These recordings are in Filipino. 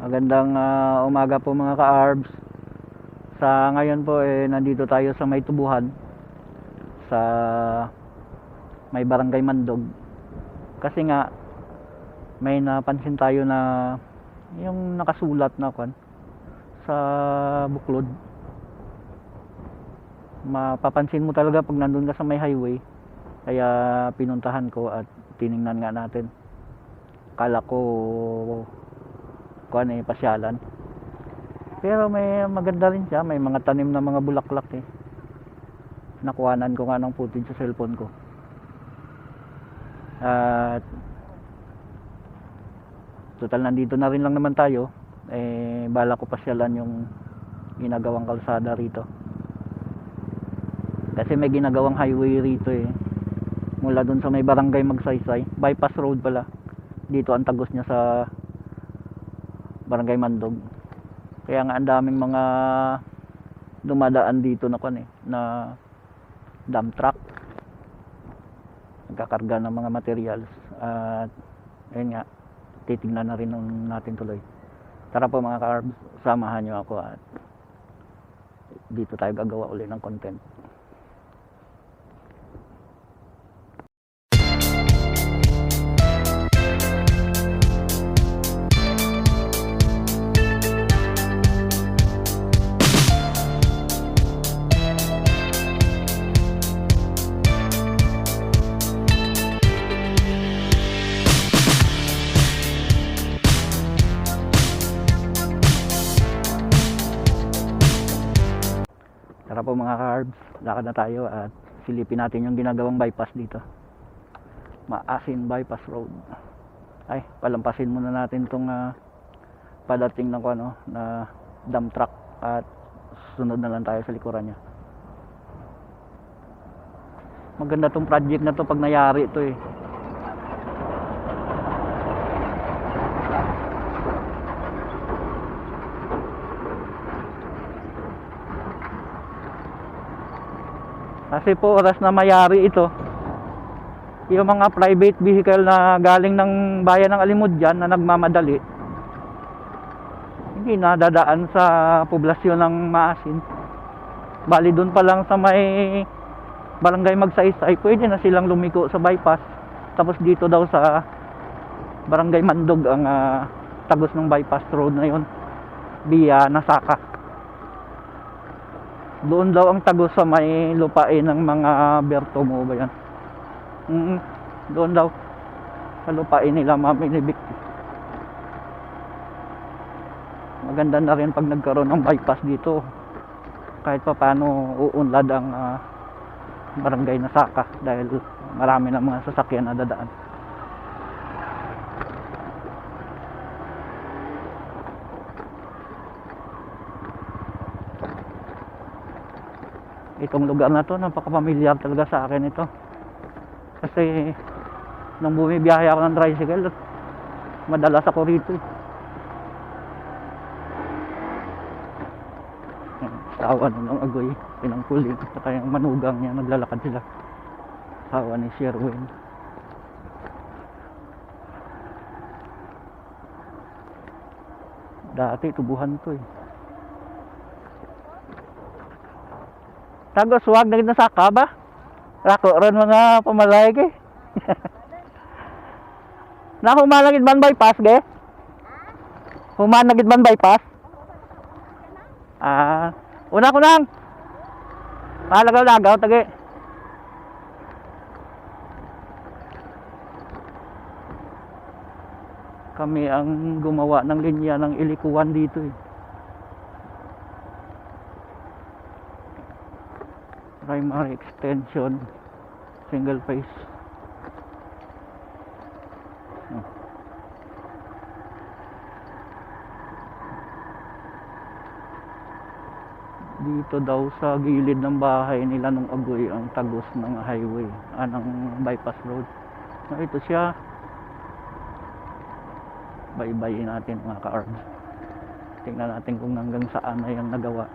Magandang umaga po mga ka-arbs. Sa ngayon po nandito tayo sa may tubuhan sa may Barangay Mandog. Kasi nga may napansin tayo na yung nakasulat na sa buklod. Mapapansin mo talaga pag nandun ka sa may highway. Kaya pinuntahan ko at tiningnan nga natin. Kala ko pasyalan. Pero may maganda rin siya, may mga tanim na mga bulaklak Nakuhanan ko nga ng footage sa cellphone ko. At total nandito na rin lang naman tayo. Bala ko pasyalan yung ginagawang kalsada rito. Kasi may ginagawang highway rito Mula dun sa may Barangay Magsaysay, bypass road pala. Dito ang tagos niya sa Barangay Mandog. Kaya nga ang daming mga dumadaan dito na na dump truck. Nagkakarga ng mga materials at ayun nga, titingnan na rin natin tuloy. Tara po mga ka-arbs, samahan nyo ako at dito tayo gagawa ulit ng content. Tara po mga ka-arbs, lakad na tayo at silipin natin yung ginagawang bypass dito. Maasin Bypass Road. Ay, palampasin muna natin tong padating ng na dump truck at sunod na lang tayo sa likuran niya. Maganda tong project na to pag nangyari ito Kasi po oras na mayari ito, yung mga private vehicle na galing ng bayan ng Alimudyan na nagmamadali, hindi na dadaan sa poblasyon ng Maasin. Bali doon pa lang sa may Barangay Magsaysay, pwede na silang lumiko sa bypass. Tapos dito daw sa Barangay Mandog ang tagos ng bypass road na yun, via Nasaka. Doon daw ang tagos sa may lupain ng mga Berto mo ba yan? Doon daw sa lupain nila Mamilibik. Maganda na rin pag nagkaroon ng bypass dito. Kahit pa paano uunlad ang Barangay Nasaka dahil marami na mga sasakyan na dadaan. Itong lugar na to, napaka-familiar talaga sa akin ito. Kasi nung bumibiyahe ako ng tricycle, madalas ako rito. Sawa na ng agoy, pinangkuling, saka yung manugang niya, naglalakad sila. Sawa ni Sherwin. Dati tubuhan to Tagos, wag na Nasaka ba? Rako ron mga pamalay Na humanagid man bypass Humanagid man bypass? Una ko nang. Malagaw-lagaw Kami ang gumawa ng linya ng ilikuan dito Primary extension, single phase. Dito daw sa gilid ng bahay nila nung agoy ang tagos ng highway, ng bypass road. Ito siya. Baybayin natin mga ka-arbs. Tingnan natin kung hanggang saan na yung nagawa.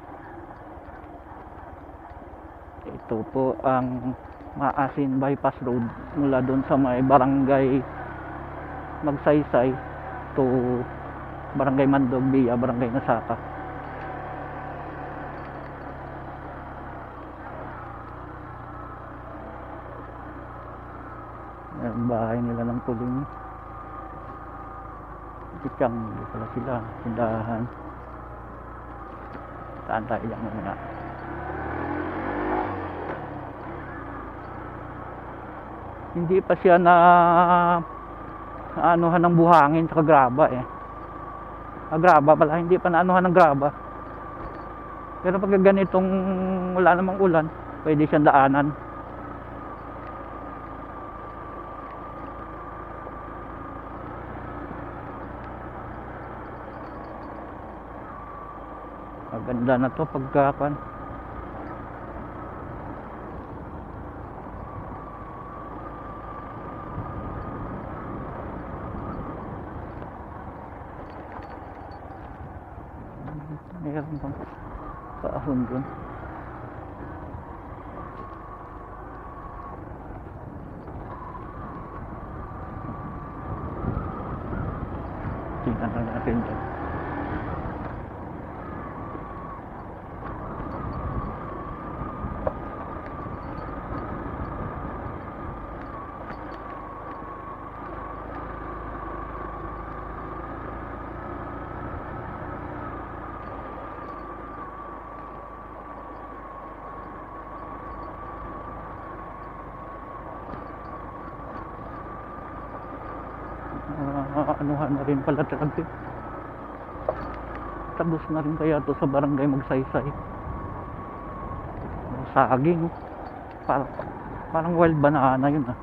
Ito po ang Maasin Bypass Road mula doon sa may Barangay Magsaysay to Barangay Mandog via Barangay Nasaka. Ang bahay nila ng tuling. Kitang, hindi pala sila. Tindahan. Saan tayo dyan muna? Hindi pa siya na anuhan ng buhangin sa graba eh. Graba pala, hindi pa naanuhan ng graba. Pero pag ganitong wala namang ulan, pwede siyang daanan. Maganda na to pagkakan. Mayroon pang paahon dun. Tingnan na natin dyan. Anuhan na rin pala talaga. Tabos na rin kaya to sa barangay Magsaysay. Saging. Parang wild banana yun ah.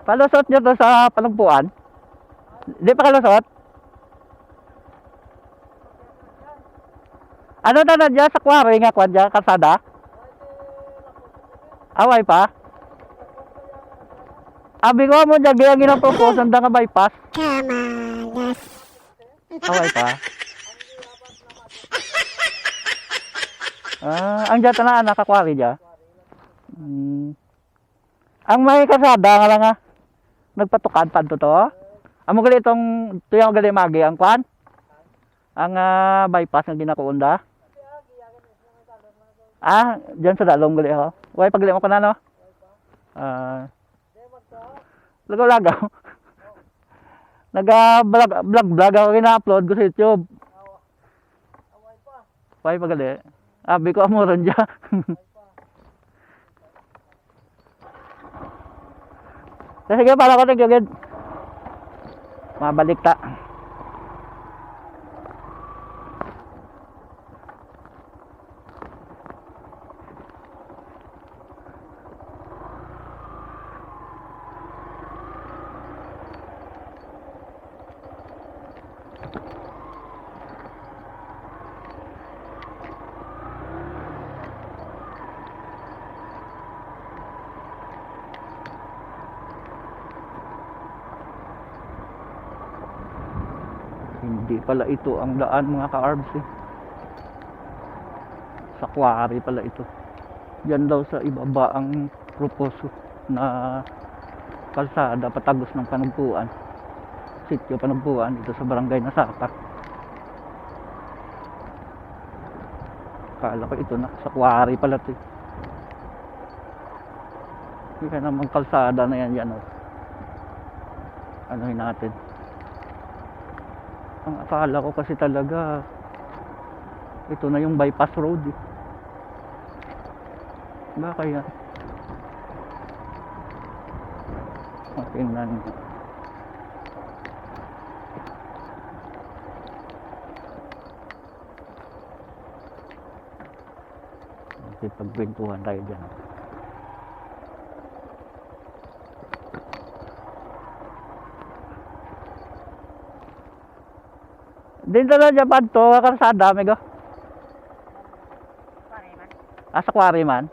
Palusot nyo to sa Palagpuan? Hindi pa kalusot? Ano na dyan sa quarry nga kwan dyan, kalsada? Away pa? Abi ko mo dyan, gaya ginapropose, handa nga bypass. Kamalas. Away pa? Ang dyan na anak ka quarry dyan? Ang may kalsada nga lang nga. Nagpatukan pa to. Amo gali itong tuyang gali magi ang kwan. Ang bypass nga ginakuunda. Diyan sa dalong gali ho. Way pagli mo kana no. Lagaw-lagaw. Vlog ako gina-upload ko sa YouTube. Way pagali. Abi ko amo ron dyan. Sige, para ko tigagid. Mabalik ta. Hindi pala ito ang daan mga ka-arbs eh. Sa quarry pala ito. Yan daw sa ibaba ang proposo na kalsada patagos ng Panagpuan. Sitio Panagpuan dito sa barangay Nasaka. Kala ko ito na sa quarry pala ito. Hindi ka naman kalsada na yan oh. Anuhin natin. Ang akala ko kasi talaga ito na yung bypass road eh. Ba kaya? Tingnan. Okay, pagkwentuhan tayo dyan. Din tala Japan to, karsada, mego. Sa quarry man.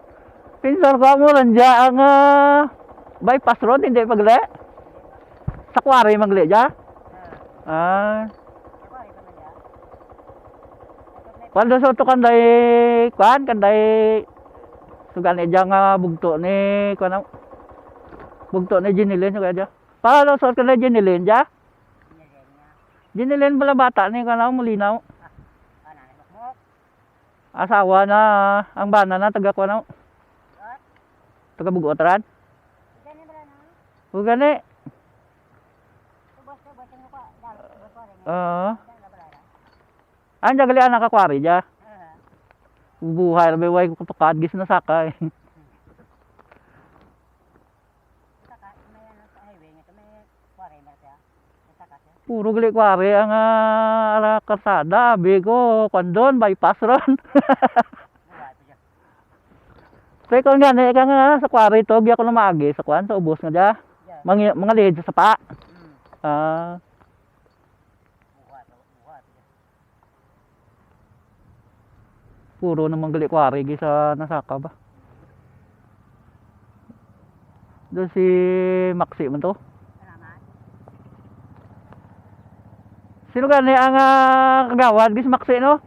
Pinsar ko mo lang dyan ang bypass road, hindi pagli. Sa quarry magli dyan. Ah, Kuwari pa man dyan. kuan so to kanday kuan kanday sugan ni nga bugto ni kuan ang- bugto ni Jinilin kaya ja. Paano so kanday Jinilin ja? Sinilin niya. Jinilin pala bata ni kana mulinaw. Nanay mukmuk. Asawa na ang bana na taga kuan ang- At, taga Bugotaran. ganyan ba na? O gani. Tubos yung mukha. Dalo, tubos ko rin. Oo. Dalo ba na? Anja gali anak ka kwari ja. Ah, Buhay ra way ko tukad gis na sakay. saka, may ano sa highway nga, may kuwari ba siya? May saka siya. Puro gali kwari ang ala karsada, bigo kondon bypass ron. Buhay pa siya. Kaya kung gani ka nga sa kwari to, giya ko na maagi sa kwan sa ubos nga ja. Diyan. Mga lihid sa sapa. Hmm. Ah, Buhay pa siya. puro naman gali kwari gi sa nasaka ba. Doon si Maxi man to. Salamat. Sino gani ang kagawad gis Maxi no?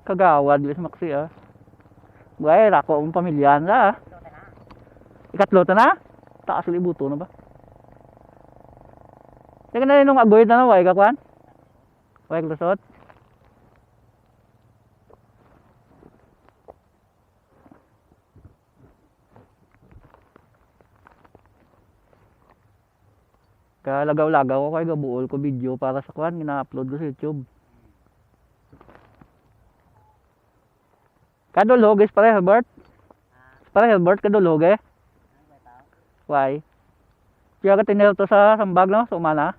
Kagawad gis Maxi ah. Buhay rako ang pamilya na ah. Luto na. Ikatlo ta na? Taas libuto na ba? Sige na nung agoy na way ka kwan? Way lusot. Kalagaw-lagaw ko kay gabuol ko video para sa kwan gina-upload ko sa YouTube. Kadulog is pare Herbert. Pare Herbert kadulog eh. Ano ba ito? Why? Kaya ka tinil to sa sambag no? Sa umana?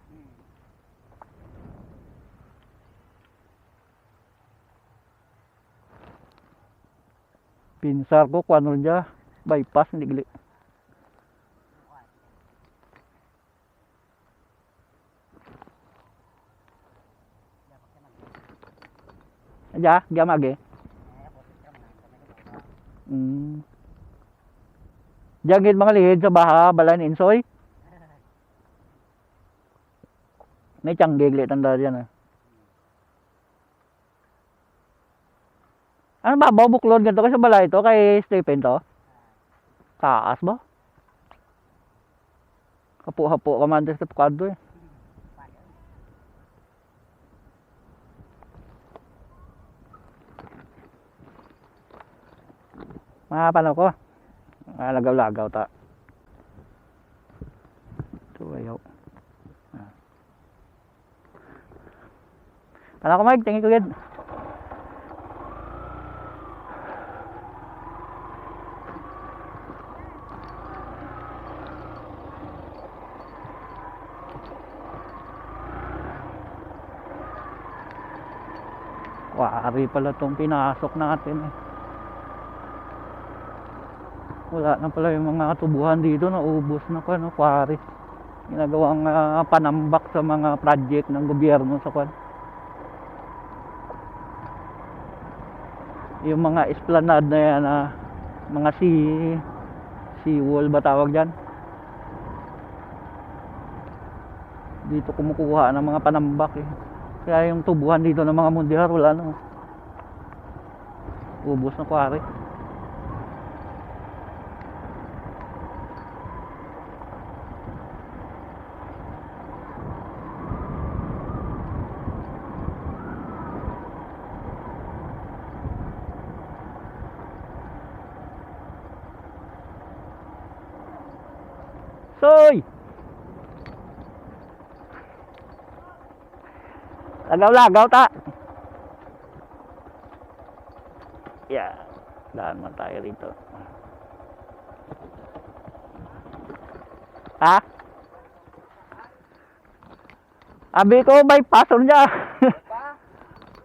Pinsar ko kung ano dyan. Bypass, hindi gali. Diyan, diyan magi. Diyan gid mga lihid sa baha, balan insoy. May tiyang gigli tanda dyan ah. Ano ba, buklod ganito kay sa balay ito, kay Stephen to? Taas ba? Kapu-hapu ka man sa tukado eh. Mga paano ko? Lagaw-lagaw ta. Ito ayaw. Paano ko Mike? Tingin ko gid. Wari pala itong pinasok natin eh. Wala na pala yung mga tubuhan dito, naubos na ko, no, kwari. Ginagawang panambak sa mga project ng gobyerno sa kwan. Yung mga esplanade na yan, mga sea wall ba tawag dyan? Dito kumukuha ng mga panambak eh. Kaya yung tubuhan dito ng mga mundihar, wala na. Ubos na kwari. Soy! Lagaw-lagaw ta. Yeah. Daan man tayo rito. Ha? Abi ko bypass on dya.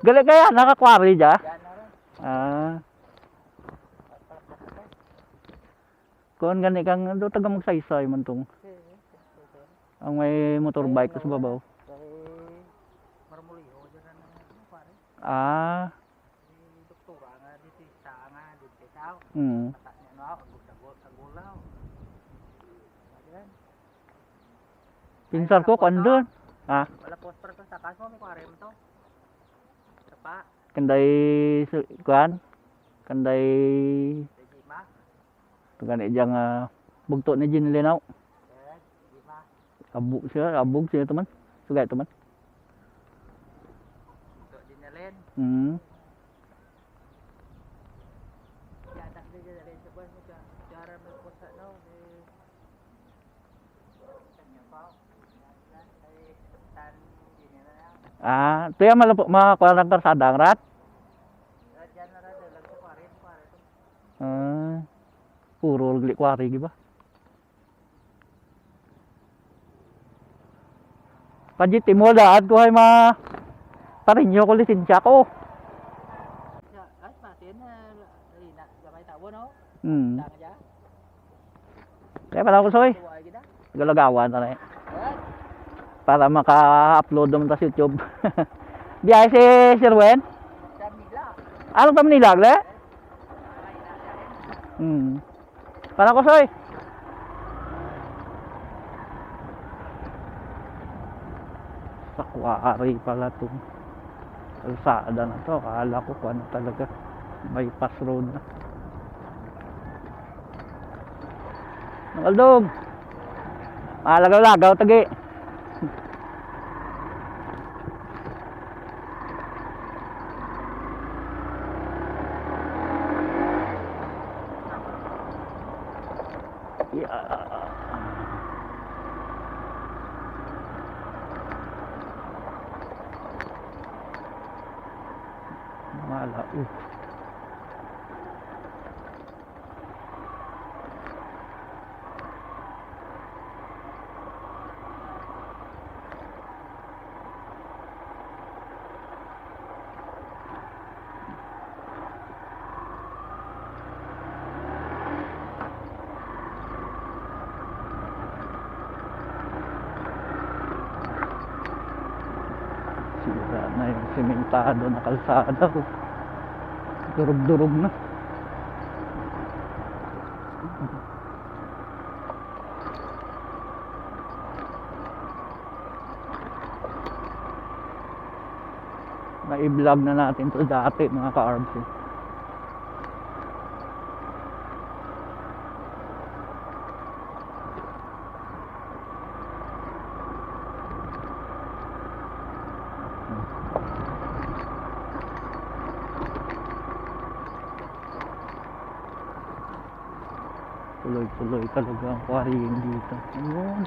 Gali kaya nakakwari dya? Ah. Kung gani kang do taga magsaysay man tong. Ang may motorbike sa babaw. Ah. Pinsar ko, kung doon. Ha? Wala poster ko sa takas mo, may aquarium to. Sapa, Kanday, kuan? Kanday, Jima, kanday diyang bugto ni Jin Linaw. Jima. Abog siya teman. Sugay teman. Ito, dinalin. Yatak din dinalin sa buwan mo siya. Jara may pusa no. Kanya pa. Ay, tan, din na lang. Ito yung makuha ng karsada ang rat. Diyan na rin, lang sa aquarium. Puro gli kwari, di ba? Pajit mo daad ko ay parinyo ko lisensya ko. Ay, matin na rina, gamay tabo no? Hmm. Dang aja. Kaya pala ko soy. Tuwa kita. Galagawan na rin. Ay, Para maka-upload naman sa YouTube. Di ay si Sir Wen? sa Migla. Ano tam nilag le? Ay, na rin. Para ko soy. Sa kwari pala itong kalsada na to. Akala ko kung ano talaga. Bypass road na. Nangaldog. Malagaw-lagaw tagi. Mala. Sira na yung sementado na kalsada ko. Durog-durog na. Na-i-vlog na natin to dati mga ka-arbs. Tuloy-tuloy talaga ang quarrying dito. Ayun.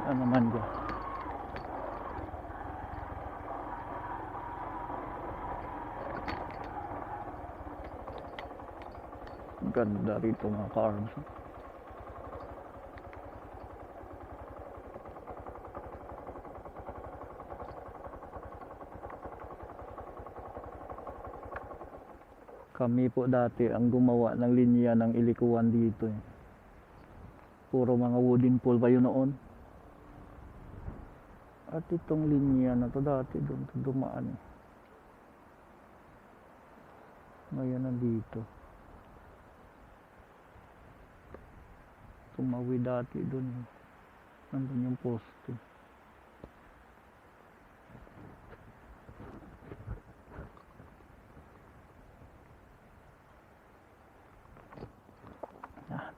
Ano naman ba? Ganda rito mga ka-arbs. Kami po dati ang gumawa ng linya ng ilikuan dito. Puro mga wooden pole pa yun noon. At itong linya na to dati doon dumaan. Ngayon nandito. Tumawi dati doon. Nandun yung poste.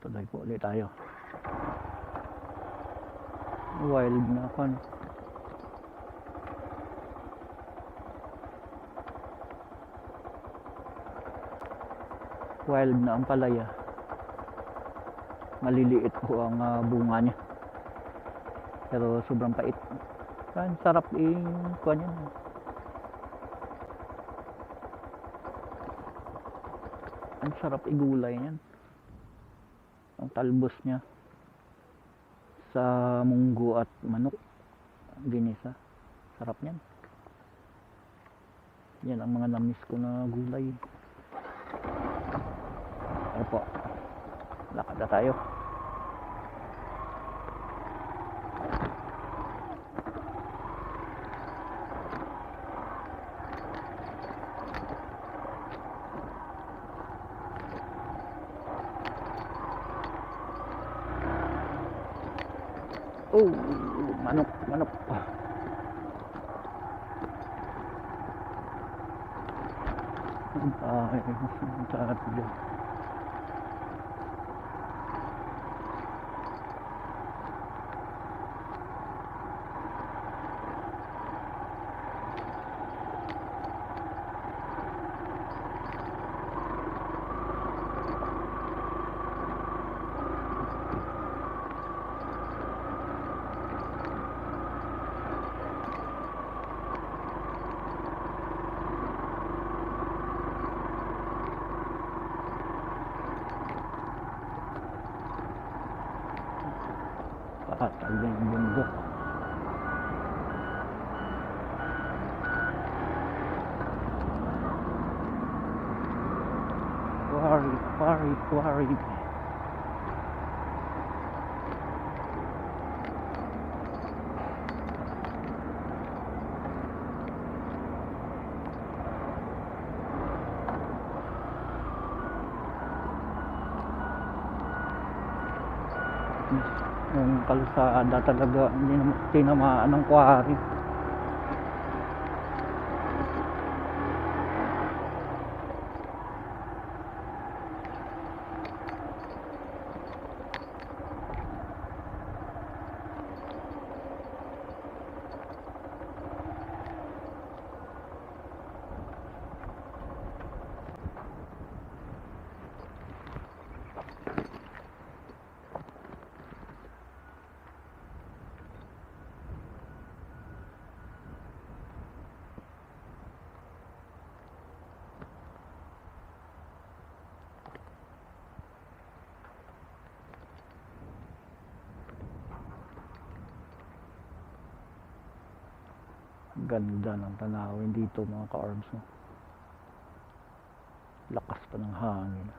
Tuloy po ulit tayo. Wild na ako. Wild na ang palaya. Maliliit po ang bunga niya. Pero sobrang pait. Ang sarap kuha niya. Ang sarap igulay niyan. Ang talbos niya sa munggo at manok. Ginisa. Sarap niyan. Yan ang mga namiss ko na gulay. Ano po? Lakad na tayo. Oh, manok, manok. Ay, sarap dyan. Patal din yung bundok. Quarry. Yung kalsada talaga hindi na tinamaan ng quarry. Ganda ng tanawin dito mga ka-arms, no? Lakas pa ng hangin.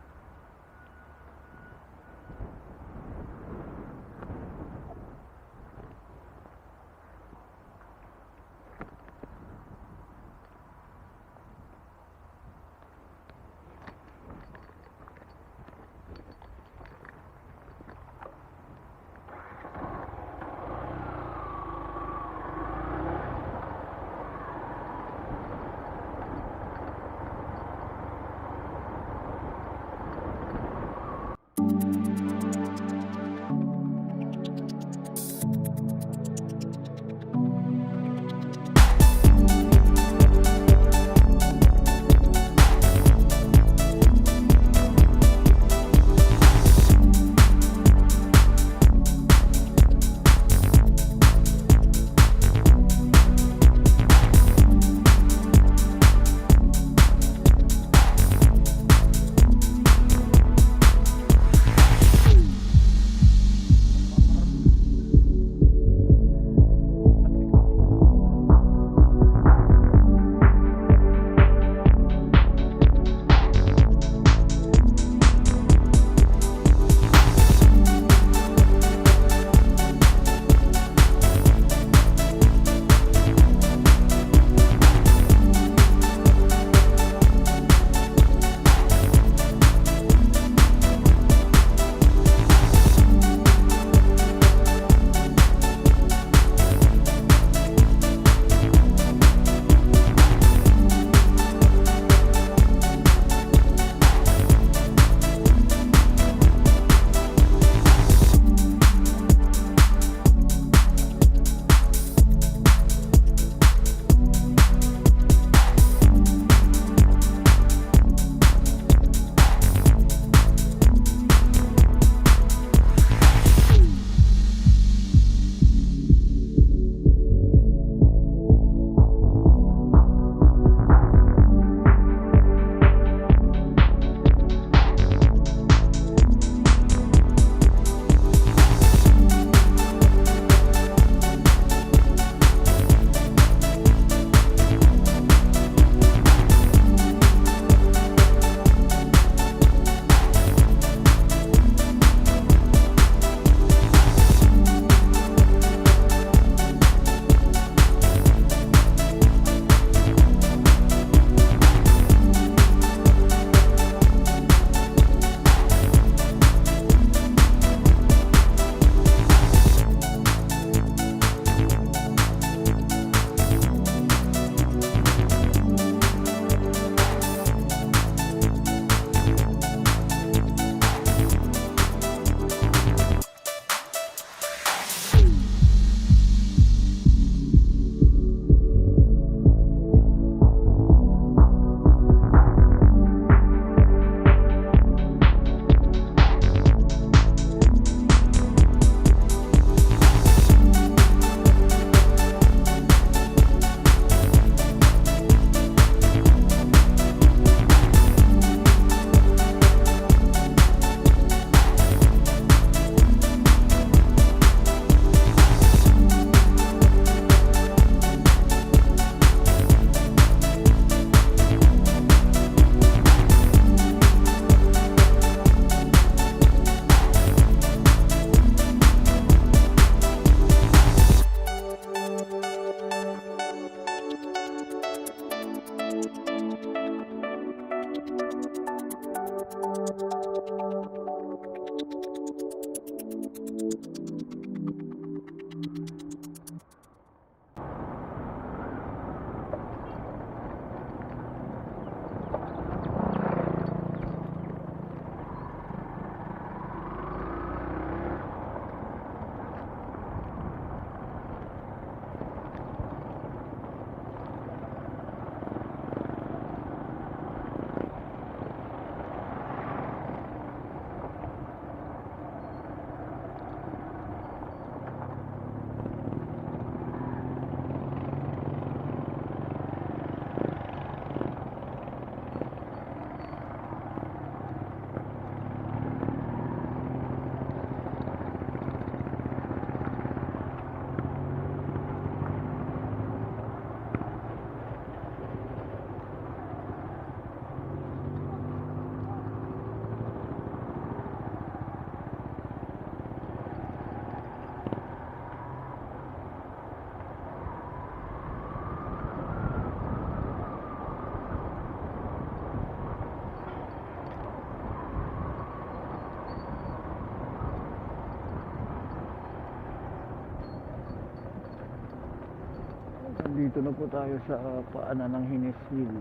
Nandito na po tayo sa paanan ng Hinesville.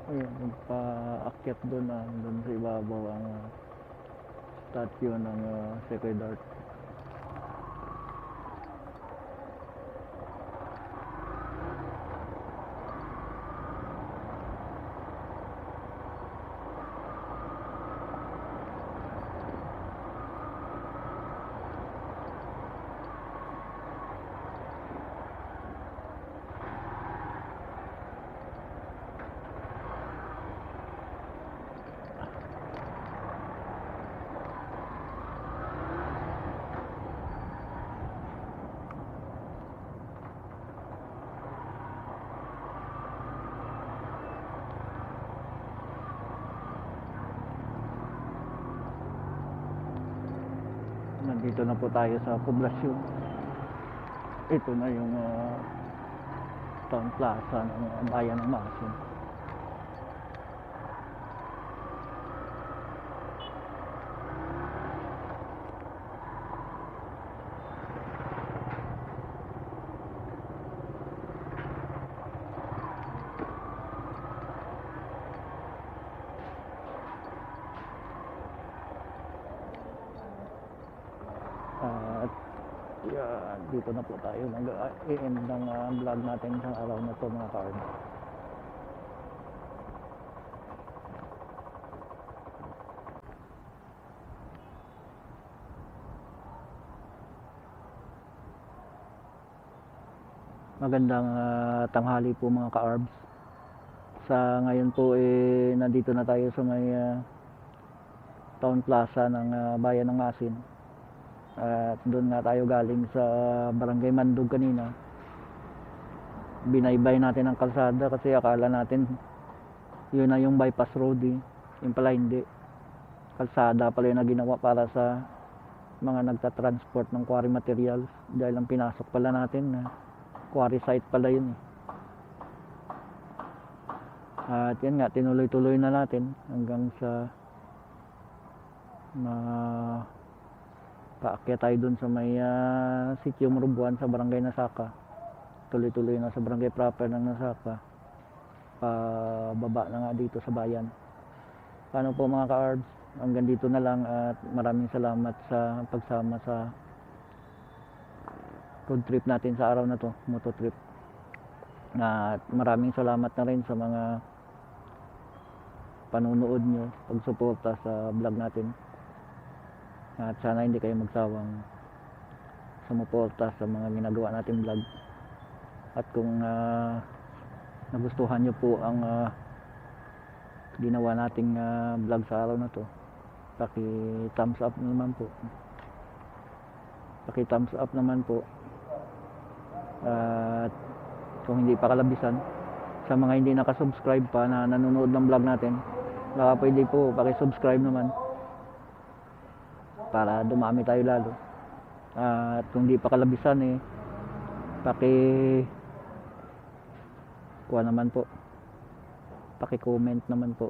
Ayun, magpaakyat doon na doon sa ibabaw ang statue ng Sacred Heart. Nandito na po tayo sa poblasyon. Ito na yung town plaza ng bayan ng Masin. At yan, dito na po tayo nag-i-end ng vlog natin sa araw na to mga ka-arm. Magandang tanghali po mga ka-arbs. Sa ngayon po nandito na tayo sa may town plaza ng bayan ng Masin. At doon nga tayo galing sa Barangay Mandog kanina. Binaybay natin ang kalsada kasi akala natin yun na yung bypass road Yung pala hindi. Kalsada pala yung na ginawa para sa mga nagtatransport ng quarry materials. Dahil ang pinasok pala natin quarry site pala yun At yan nga, tinuloy-tuloy na natin hanggang sa paakyat tayo dun sa may sitio Murubuan sa Barangay Nasaka. Tuloy-tuloy na sa barangay proper ng Nasaka. Pababa na nga dito sa bayan. Paano po mga ka-arbs? Hanggang dito na lang at maraming salamat sa pagsama sa road trip natin sa araw na to, moto trip. At maraming salamat na rin sa mga panunood nyo, pagsuporta sa vlog natin. At sana hindi kayo magsawang sumuporta sa mga ginagawa natin vlog. At kung nagustuhan nyo po ang ginawa nating vlog sa araw na to, paki-thumbs up naman po. Paki-thumbs up naman po. At kung hindi pa kalabisan, sa mga hindi nakasubscribe pa na nanonood ng vlog natin, baka pwede po paki-subscribe naman para dumami tayo lalo. At kung hindi pa kalabisan kuha naman po, paki-comment naman po,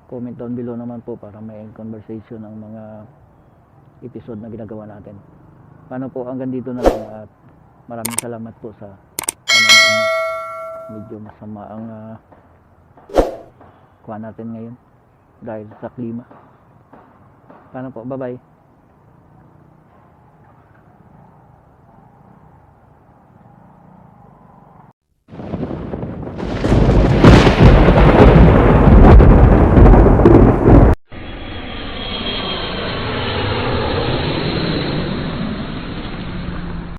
comment down below naman po para may conversation ng mga episode na ginagawa natin. Paano po, hanggang dito na lang at maraming salamat po sa panonood niyo. Medyo masama ang kuha natin ngayon dahil sa klima. Paano po, bye bye.